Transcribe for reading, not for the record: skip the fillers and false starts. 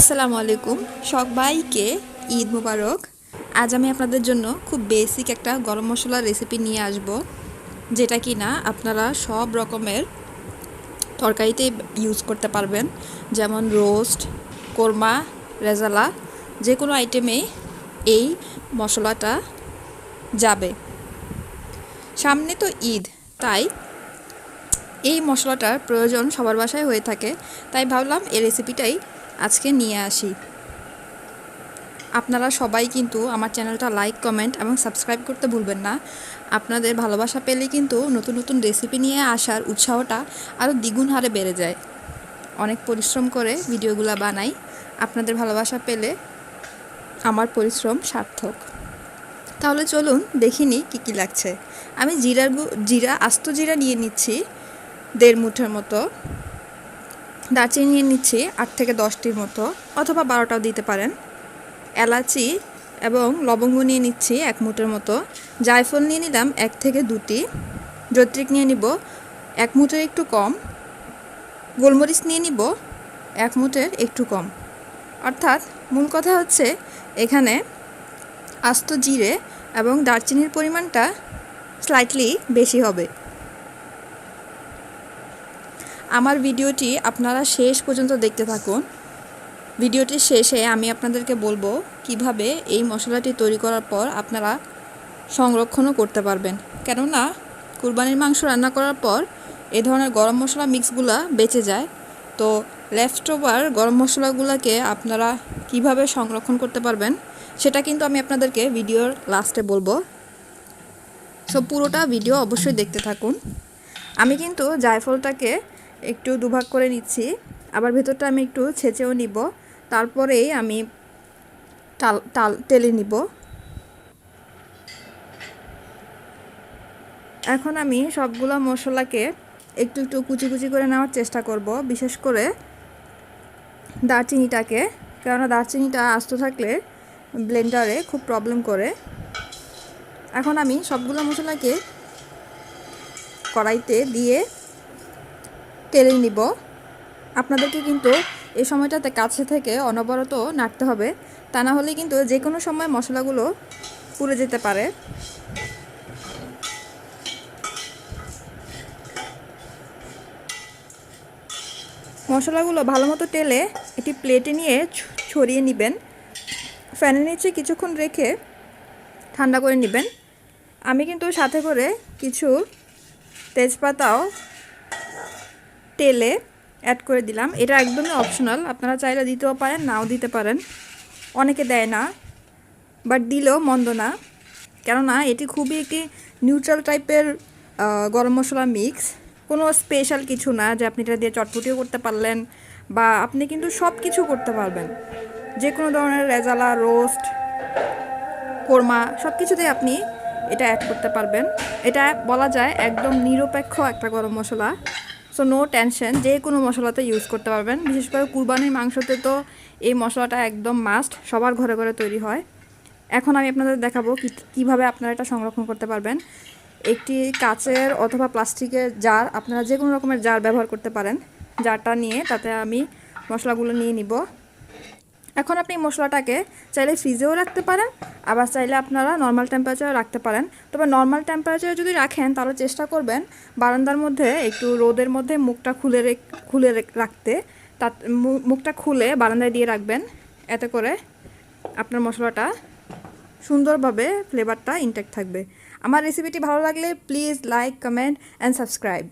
আসসালামু আলাইকুম সবাইকে ঈদ মুবারক। আজ আমি আপনাদের জন্য খুব বেসিক একটা গরম মশলার রেসিপি নিয়ে আসব, যেটা কিনা আপনারা সব রকমের তরকারিতে ইউজ করতে পারবেন, যেমন রোস্ট, কোরমা, রেজালা, যে কোনো আইটেমে এই মশলাটা যাবে। সামনে তো ঈদ, তাই এই মশলাটার প্রয়োজন সবার বাসায় হয়ে থাকে, তাই ভাবলাম এই রেসিপিটাই আজকে নিয়ে আসি। আপনারা সবাই কিন্তু আমার চ্যানেলটা লাইক, কমেন্ট এবং সাবস্ক্রাইব করতে ভুলবেন না। আপনাদের ভালোবাসা পেলে কিন্তু নতুন নতুন রেসিপি নিয়ে আসার উৎসাহটা আরও দ্বিগুণ হারে বেড়ে যায়। অনেক পরিশ্রম করে ভিডিওগুলো বানাই, আপনাদের ভালোবাসা পেলে আমার পরিশ্রম সার্থক। তাহলে চলুন দেখিনি কী কী লাগছে। আমি আস্ত জিরা নিয়ে নিচ্ছি 1.5 মুঠের মতো, দারচিনি নিয়ে নিচ্ছি 8 থেকে 10টির মতো, অথবা 12টাও দিতে পারেন। এলাচি এবং লবঙ্গ নিয়ে নিচ্ছি 1 মুঠের মতো, জায়ফল নিয়ে নিলাম 1 থেকে 2টি, জৈত্রিক নিয়ে নিব 1 মুঠের একটু কম, গোলমরিচ নিয়ে নিব 1 মুঠের একটু কম। অর্থাৎ মূল কথা হচ্ছে এখানে আস্ত জিরে এবং দারচিনির পরিমাণটা স্লাইটলি বেশি হবে। আমার ভিডিওটি আপনারা শেষ পর্যন্ত দেখতে থাকুন। ভিডিওটির শেষে আমি আপনাদেরকে বলবো কিভাবে এই মশলাটি তৈরি করার পর আপনারা সংরক্ষণও করতে পারবেন। কেননা কুরবানির মাংস রান্না করার পর এই ধরনের গরম মশলা মিক্সগুলা বেঁচে যায়, তো লেফট ওভার গরম মশলাগুলোকে আপনারা কিভাবে সংরক্ষণ করতে পারবেন সেটা কিন্তু আমি আপনাদেরকে ভিডিওর লাস্টে বলবো। সো পুরোটা ভিডিও অবশ্যই দেখতে থাকুন। আমি কিন্তু জায়ফলটাকে একটু দুভাগ করে নিচ্ছি, আবার ভেতরটা আমি একটু ছেঁচেও নিব, তারপরেই আমি তেলে নিব। এখন আমি সবগুলো মশলাকে একটু একটু কুচি কুচি করে নেওয়ার চেষ্টা করব, বিশেষ করে দারচিনিটাকে, কেননা দারচিনিটা আস্ত থাকলে ব্লেন্ডারে খুব প্রবলেম করে। এখন আমি সবগুলো মশলাকে কড়াইতে দিয়ে তেলে নিব। আপনাদেরকে কিন্তু এই সময়টাতে কাছে থেকে অনবরত নাড়তে হবে, তা না হলে কিন্তু যে কোনো সময় মশলাগুলো পুড়ে যেতে পারে। মশলাগুলো ভালো মতো তেলে একটি প্লেটে নিয়ে ছড়িয়ে নেবেন, ফ্যানের নিচে কিছুক্ষণ রেখে ঠান্ডা করে নেবেন। আমি কিন্তু সাথে করে কিছু তেজপাতাও তেলে অ্যাড করে দিলাম। এটা একদমই অপশনাল, আপনারা চাইলে দিতেও পারেন, নাও দিতে পারেন। অনেকে দেয় না, বাট দিলেও মন্দ না, কেননা এটি খুবই একটি নিউট্রাল টাইপের গরম মশলা মিক্স। কোনো স্পেশাল কিছু না যে আপনি এটা দিয়ে চটপটিও করতে পারলেন, বা আপনি কিন্তু সব কিছু করতে পারবেন। যে কোনো ধরনের রেজালা, রোস্ট, কোরমা সব কিছুতেই আপনি এটা অ্যাড করতে পারবেন। এটা বলা যায় একদম নিরপেক্ষ একটা গরম মশলা। সো নো টেনশন, যে কোনো মশলাতে ইউজ করতে পারবেন। বিশেষ করে কুরবানির মাংসতে তো এই মশলাটা একদম মাস্ট, সবার ঘরে ঘরে তৈরি হয়। এখন আমি আপনাদের দেখাবো কিভাবে আপনারা এটা সংরক্ষণ করতে পারবেন। একটি কাচের অথবা প্লাস্টিকের জার, আপনারা যে কোনো রকমের জার ব্যবহার করতে পারেন। জারটা নিয়ে তাতে আমি মশলাগুলো নিয়ে নিব। এখন আপনি মশলাটাকে চাইলে ফ্রিজেও রাখতে পারেন, আবার চাইলে আপনারা নর্মাল টেম্পারেচারে রাখতে পারেন। তবে নর্মাল টেম্পারেচারে যদি রাখেন তাহলে চেষ্টা করবেন বারান্দার মধ্যে একটু রোদের মধ্যে মুখটা খুলে রাখতে। মুখটা খুলে বারান্দায় দিয়ে রাখবেন, এতে করে আপনার মশলাটা সুন্দরভাবে ফ্লেভারটা ইনটেক্ট থাকবে। আমার রেসিপিটি ভালো লাগলে please like, comment and subscribe.